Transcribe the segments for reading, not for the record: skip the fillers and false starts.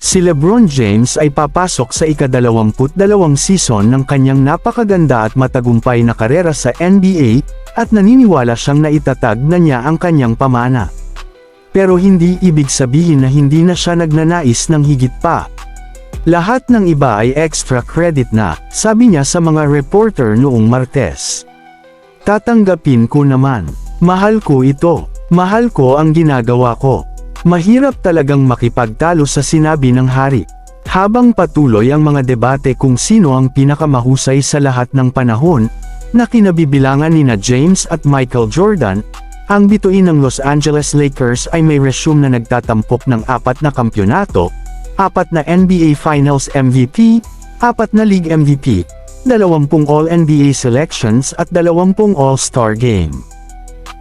Si LeBron James ay papasok sa ika-22 season ng kanyang napakaganda at matagumpay na karera sa NBA, at naniniwala siyang naitatag na niya ang kanyang pamana. Pero hindi ibig sabihin na hindi na siya nagnanais ng higit pa. Lahat ng iba ay extra credit na, sabi niya sa mga reporter noong Martes. Tatanggapin ko naman. Mahal ko ito. Mahal ko ang ginagawa ko. Mahirap talagang makipagtalo sa sinabi ng hari. Habang patuloy ang mga debate kung sino ang pinakamahusay sa lahat ng panahon, na kinabibilangan nina James at Michael Jordan, ang bituin ng Los Angeles Lakers ay may resume na nagtatampok ng 4 na kampyonato, 4 na NBA Finals MVP, 4 na League MVP, 20 All-NBA selections at 20 All-Star Game.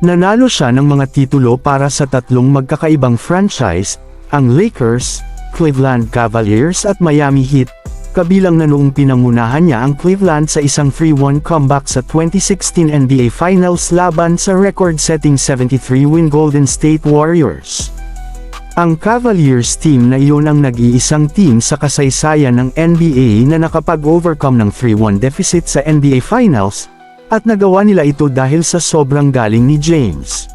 Nanalo siya ng mga titulo para sa 3 magkakaibang franchise, ang Lakers, Cleveland Cavaliers at Miami Heat, kabilang na noong pinangunahan niya ang Cleveland sa isang 3-1 comeback sa 2016 NBA Finals laban sa record-setting 73-win Golden State Warriors. Ang Cavaliers team na iyon ang nag-iisang team sa kasaysayan ng NBA na nakapag-overcome ng 3-1 deficit sa NBA Finals, at nagawa nila ito dahil sa sobrang galing ni James.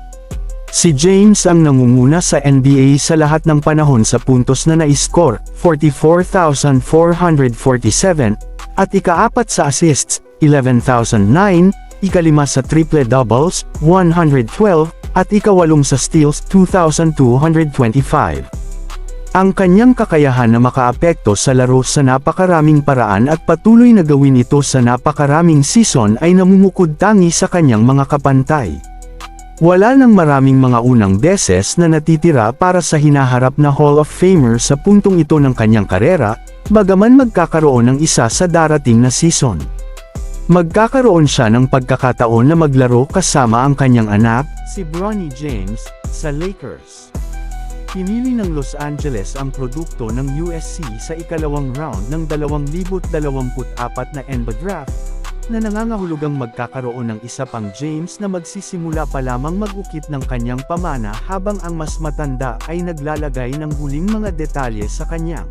Si James ang nangunguna sa NBA sa lahat ng panahon sa puntos na na-score, 44,447, at ika-4 sa assists, 11,009, ika-5 sa triple-doubles, 112, at ika-8 sa steals, 2,225. Ang kanyang kakayahan na makaapekto sa laro sa napakaraming paraan at patuloy na gawin ito sa napakaraming season ay namumukod tangi sa kanyang mga kapantay. Wala nang maraming mga unang beses na natitira para sa hinaharap na Hall of Famer sa puntong ito ng kanyang karera, bagaman magkakaroon ng isa sa darating na season. Magkakaroon siya ng pagkakataon na maglaro kasama ang kanyang anak, si Bronny James, sa Lakers. Pinili ng Los Angeles ang produkto ng USC sa ikalawang round ng 2024 na NBA draft, na nangangahulugang magkakaroon ng isa pang James na magsisimula pa lamang mag-ukit ng kanyang pamana habang ang mas matanda ay naglalagay ng huling mga detalye sa kanya.